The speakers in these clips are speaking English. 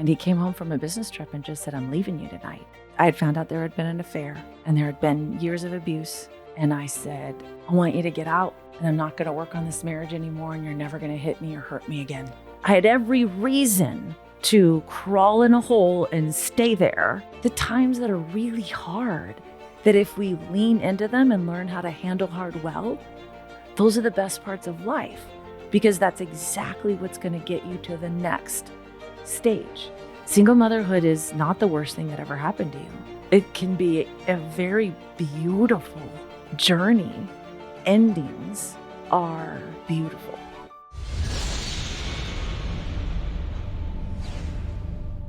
And he came home from a business trip and just said, I'm leaving you tonight. I had found out there had been an affair and there had been years of abuse. And I said, I want you to get out, and I'm not going to work on this marriage anymore, and you're never going to hit me or hurt me again. I had every reason to crawl in a hole and stay there. The times that are really hard, that if we lean into them and learn how to handle hard well, those are the best parts of life, because that's exactly what's going to get you to the next stage. Single motherhood is not the worst thing that ever happened to you. It can be a very beautiful journey. Endings are beautiful.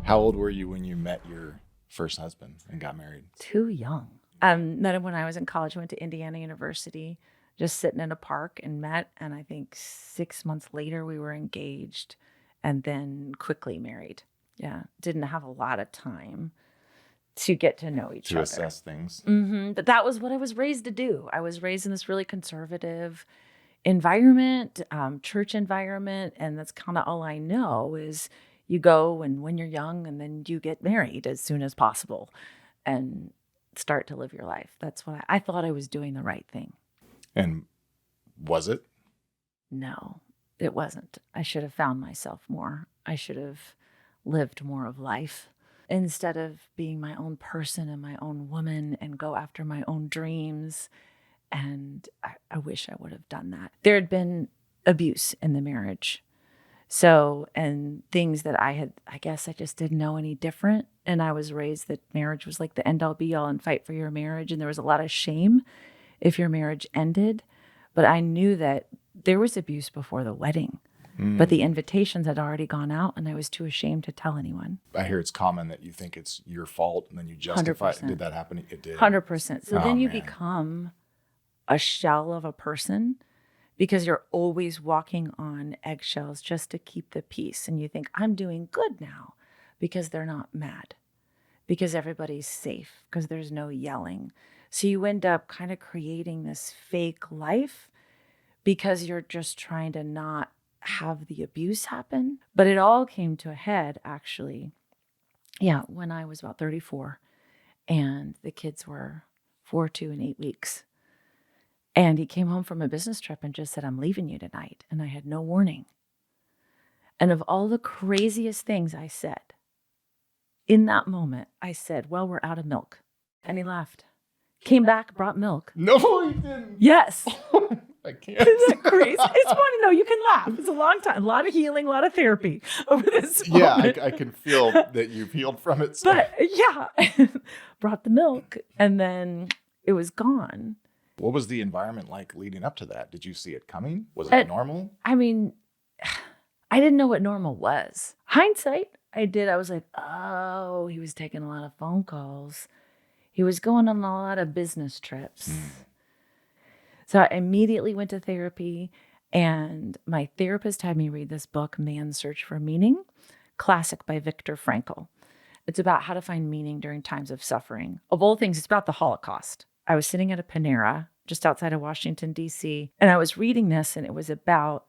How old were you when you met your first husband and got married? Too young. Met him when I was in college. I went to Indiana University, just sitting in a park and met. And I think 6 months later, we were engaged and then quickly married. Yeah, didn't have a lot of time to get to know each other. To assess things. But that was what I was raised to do. I was raised in this really conservative environment, church environment. And that's kind of all I know is you go and when you're young and then you get married as soon as possible and start to live your life. That's what I thought I was doing the right thing. And was it? No, it wasn't. I should have found myself more. I should have lived more of life instead of being my own person and my own woman and go after my own dreams. And I wish I would have done that. There had been abuse in the marriage. So, and things that I guess I just didn't know any different. And I was raised that marriage was like the end all be all and fight for your marriage. And there was a lot of shame if your marriage ended. But I knew that there was abuse before the wedding. But the invitations had already gone out and I was too ashamed to tell anyone. I hear it's common that you think it's your fault and then you justify 100%. Did that happen? It did. 100%. So then you man. become a shell of a person because you're always walking on eggshells just to keep the peace. And you think, I'm doing good now because they're not mad, because everybody's safe, because there's no yelling. So you end up kind of creating this fake life because you're just trying to not have the abuse happen. But it all came to a head, actually, when I was about 34 and the kids were 4, 2, and 8 weeks. And he came home from a business trip and just said, I'm leaving you tonight. And I had no warning. And of all the craziest things I said, in that moment, I said, well, we're out of milk. And he laughed. Came back, brought milk. No, he didn't. Yes. I can't. Isn't that crazy? It's funny. No, you can laugh. It's a long time. A lot of healing, a lot of therapy over this moment. I can feel that you've healed from it. So. But brought the milk and then it was gone. What was the environment like leading up to that? Did you see it coming? Was it normal? I mean, I didn't know what normal was. Hindsight, I did. I was like, oh, he was taking a lot of phone calls. He was going on a lot of business trips. So I immediately went to therapy, and my therapist had me read this book, Man's Search for Meaning, classic by Viktor Frankl. It's about how to find meaning during times of suffering. Of all things, it's about the Holocaust. I was sitting at a Panera just outside of Washington, D.C., and I was reading this, and it was about,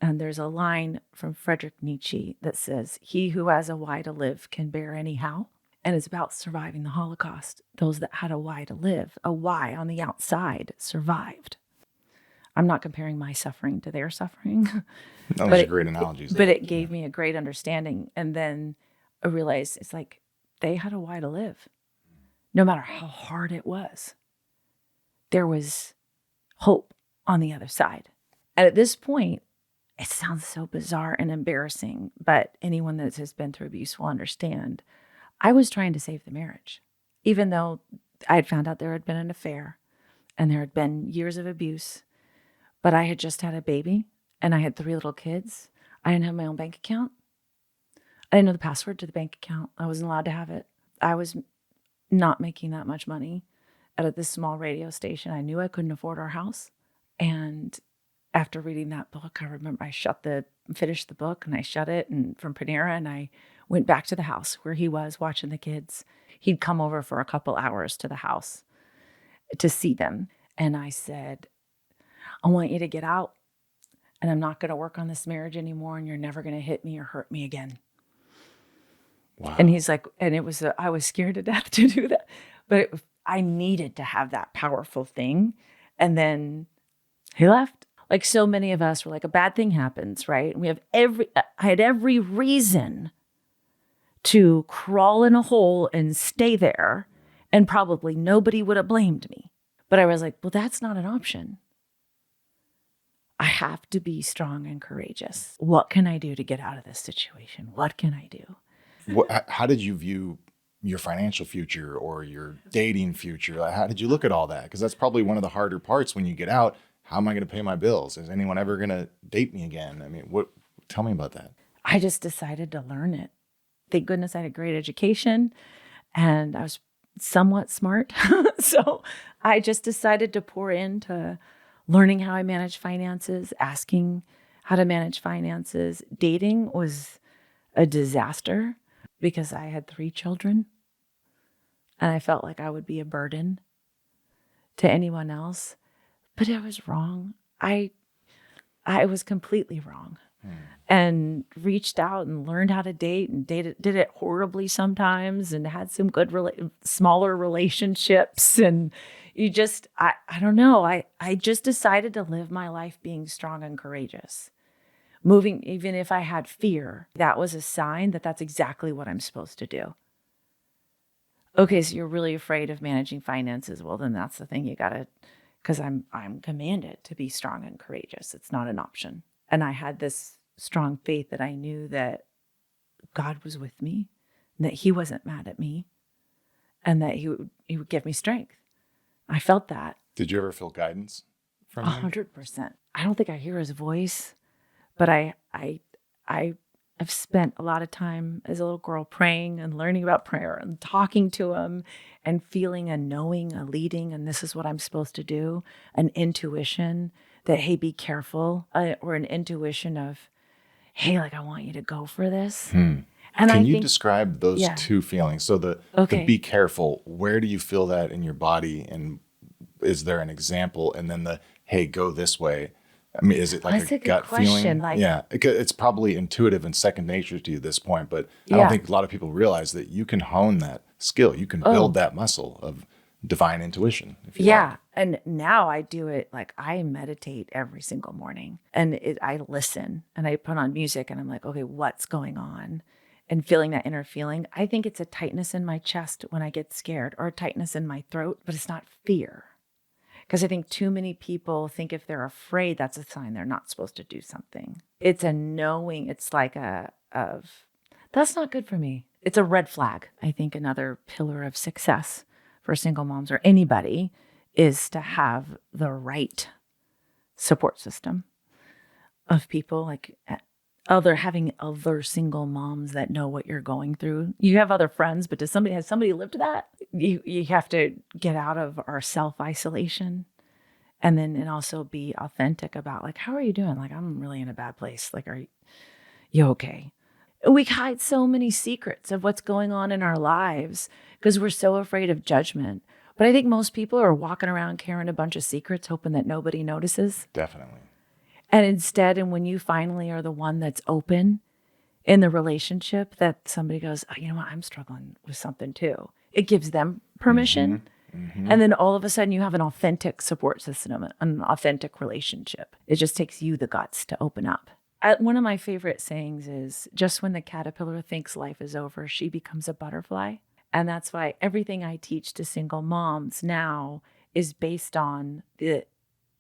and there's a line from Friedrich Nietzsche that says, he who has a why to live can bear anyhow. And it's about surviving the Holocaust. Those that had a why to live, a why on the outside, survived. I'm not comparing my suffering to their suffering. Those are great analogies. But it gave me a great understanding. And then I realized it's like they had a why to live. No matter how hard it was, there was hope on the other side. And at this point, it sounds so bizarre and embarrassing, but anyone that has been through abuse will understand. I was trying to save the marriage, even though I had found out there had been an affair and there had been years of abuse, but I had just had a baby and I had 3 little kids. I didn't have my own bank account. I didn't know the password to the bank account. I wasn't allowed to have it. I was not making that much money at this small radio station. I knew I couldn't afford our house. And after reading that book, I remember I finished the book and I shut it and from Panera and I went back to the house where he was watching the kids. He'd come over for a couple hours to the house to see them. And I said, I want you to get out and I'm not going to work on this marriage anymore and you're never going to hit me or hurt me again. Wow. And he's like, and it was, I was scared to death to do that, but I needed to have that powerful thing. And then he left. Like so many of us were like, a bad thing happens, right? And I had every reason to crawl in a hole and stay there, and probably nobody would have blamed me. But I was like, well, that's not an option. I have to be strong and courageous. What can I do to get out of this situation? What can I do? How did you view your financial future or your dating future? Like, how did you look at all that? Because that's probably one of the harder parts when you get out. How am I going to pay my bills? Is anyone ever going to date me again? I mean, tell me about that. I just decided to learn it. Thank goodness I had a great education and I was somewhat smart. So I just decided to pour into learning how I manage finances, asking how to manage finances. Dating was a disaster because I had 3 children and I felt like I would be a burden to anyone else. But I was wrong. I was completely wrong. And reached out and learned how to date and did it horribly sometimes and had some good smaller relationships. And you just, I don't know. I just decided to live my life being strong and courageous. Moving, even if I had fear, that was a sign that that's exactly what I'm supposed to do. Okay, so you're really afraid of managing finances. Well, then that's the thing you gotta, because I'm commanded to be strong and courageous. It's not an option. And I had this strong faith that I knew that God was with me, and that he wasn't mad at me, and that he would give me strength. I felt that. Did you ever feel guidance from him? 100%. I don't think I hear his voice, but I've spent a lot of time as a little girl praying and learning about prayer and talking to him and feeling a knowing, a leading, and this is what I'm supposed to do, an intuition that, hey, be careful, or an intuition of, hey, like, I want you to go for this. And Can you describe those yeah. two feelings? So the be careful, where do you feel that in your body? And is there an example? And then the, hey, go this way. I mean, is it like That's a gut good question. feeling? Like, yeah, it's probably intuitive and second nature to you at this point, but I don't think a lot of people realize that you can hone that skill. You can build that muscle of divine intuition. If you want. And now I do it, like I meditate every single morning and I listen and I put on music and I'm like, okay, what's going on? And feeling that inner feeling. I think it's a tightness in my chest when I get scared, or a tightness in my throat, but it's not fear. Because I think too many people think if they're afraid, that's a sign they're not supposed to do something. It's a knowing. It's like that's not good for me. It's a red flag. I think another pillar of success for single moms or anybody is to have the right support system of people, like having other single moms that know what you're going through. You have other friends, but has somebody lived that? You have to get out of our self-isolation and also be authentic about, like, how are you doing? Like, I'm really in a bad place. Like, are you okay? We hide so many secrets of what's going on in our lives because we're so afraid of judgment. But I think most people are walking around carrying a bunch of secrets, hoping that nobody notices. Definitely. And instead, and when you finally are the one that's open in the relationship, that somebody goes, oh, you know what, I'm struggling with something too. It gives them permission. And then all of a sudden you have an authentic support system, an authentic relationship. It just takes you the guts to open up. One of my favorite sayings is, just when the caterpillar thinks life is over, she becomes a butterfly. And that's why everything I teach to single moms now is based on the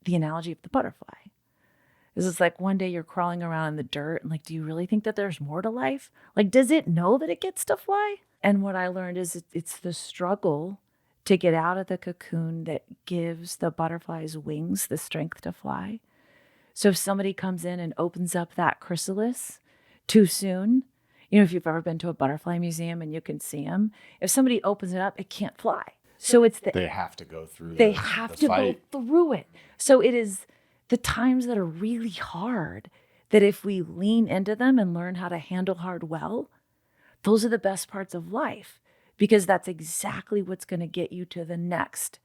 analogy of the butterfly. It's like one day you're crawling around in the dirt and like, do you really think that there's more to life? Like, does it know that it gets to fly? And what I learned is it's the struggle to get out of the cocoon that gives the butterfly's wings the strength to fly. So if somebody comes in and opens up that chrysalis too soon, if you've ever been to a butterfly museum and you can see them, if somebody opens it up, it can't fly. So they have to go through they have to go through it. So it is the times that are really hard that if we lean into them and learn how to handle hard well, those are the best parts of life, because that's exactly what's going to get you to the next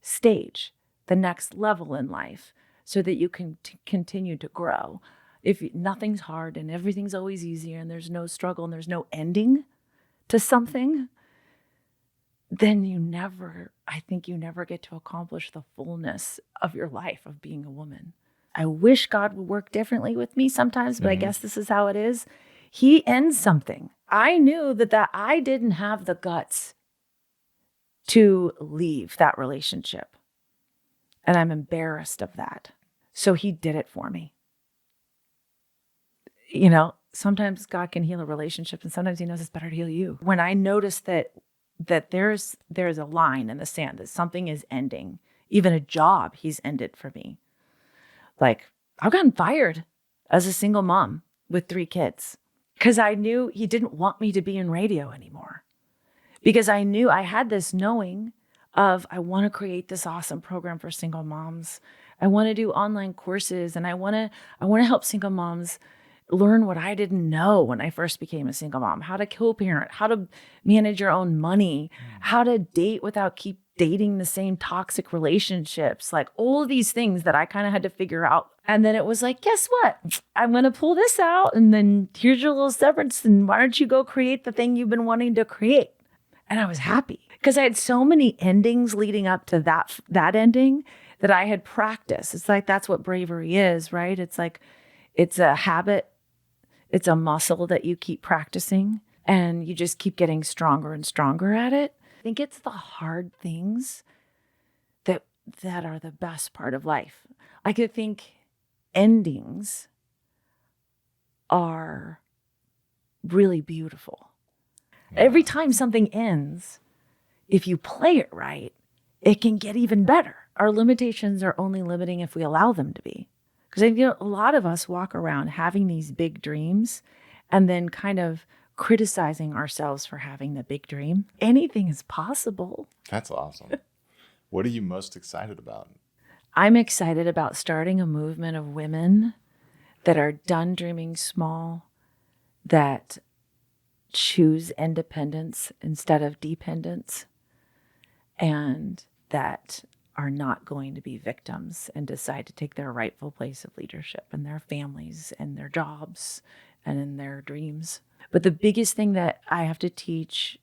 stage, the next level in life, so that you can continue to grow. If nothing's hard and everything's always easier and there's no struggle and there's no ending to something, then I think you never get to accomplish the fullness of your life of being a woman. I wish God would work differently with me sometimes, but I guess this is how it is. He ends something. I knew that I didn't have the guts to leave that relationship. And I'm embarrassed of that. So he did it for me. You know, sometimes God can heal a relationship and sometimes he knows it's better to heal you. When I noticed that there's a line in the sand, that something is ending, even a job he's ended for me. Like, I've gotten fired as a single mom with 3 kids because I knew he didn't want me to be in radio anymore. Because I knew I had this knowing of, I want to create this awesome program for single moms. I want to do online courses, and I want to help single moms learn what I didn't know when I first became a single mom, how to co-parent, how to manage your own money, how to date without keep dating the same toxic relationships, like all of these things that I kind of had to figure out. And then it was like, guess what? I'm going to pull this out, and then here's your little severance, and why don't you go create the thing you've been wanting to create? And I was happy because I had so many endings leading up to that ending that I had practiced. It's like, that's what bravery is, right? It's like, it's a habit. It's a muscle that you keep practicing and you just keep getting stronger and stronger at it. I think it's the hard things that are the best part of life. I could think endings are really beautiful. Every time something ends, if you play it right, it can get even better. Our limitations are only limiting if we allow them to be. Because a lot of us walk around having these big dreams and then kind of criticizing ourselves for having the big dream. Anything is possible. That's awesome. What are you most excited about? I'm excited about starting a movement of women that are done dreaming small, that choose independence instead of dependence, and that are not going to be victims and decide to take their rightful place of leadership in their families and their jobs and in their dreams. But the biggest thing that I get to teach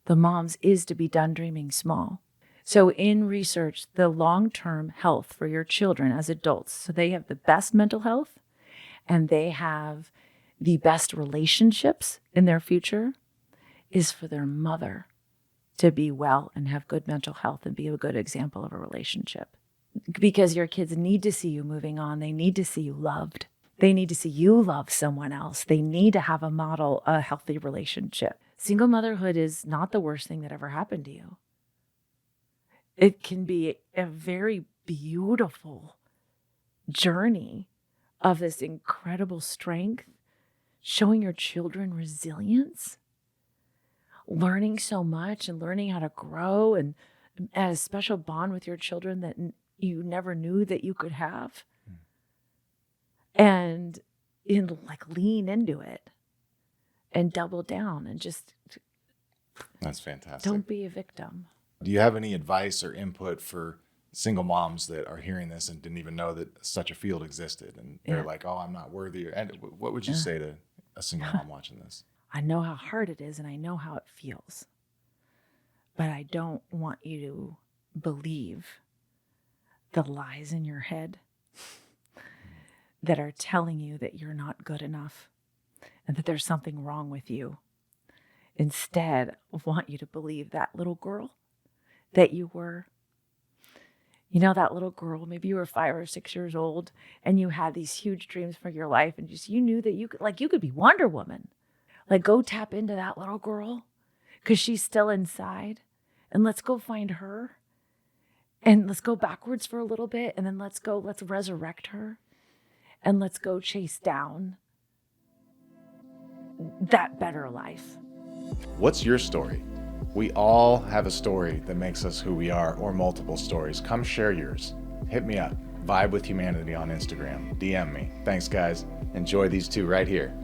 the moms is to be done dreaming small. So in research, the long-term health for your children as adults, so they have the best mental health and they have the best relationships in their future, is for their mother to be well and have good mental health and be a good example of a relationship. Because your kids need to see you moving on. They need to see you loved. They need to see you love someone else. They need to have a healthy relationship. Single motherhood is not the worst thing that ever happened to you. It can be a very beautiful journey of this incredible strength, showing your children resilience, learning so much and learning how to grow and a special bond with your children that you never knew that you could have. And lean into it and double down and just. That's fantastic. Don't be a victim. Do you have any advice or input for single moms that are hearing this and didn't even know that such a field existed? And they're like, oh, I'm not worthy. And what would you say to a single mom watching this? I know how hard it is and I know how it feels, but I don't want you to believe the lies in your head that are telling you that you're not good enough and that there's something wrong with you. Instead, I want you to believe that little girl that you were. You know, that little girl, maybe you were 5 or 6 years old and you had these huge dreams for your life and you knew that you could be Wonder Woman. Like, go tap into that little girl because she's still inside, and let's go find her, and let's go backwards for a little bit, and then let's resurrect her, and let's go chase down that better life. What's your story? We all have a story that makes us who we are, or multiple stories. Come share yours. Hit me up. Vibe with Humanity on Instagram. DM me. Thanks, guys. Enjoy these two right here.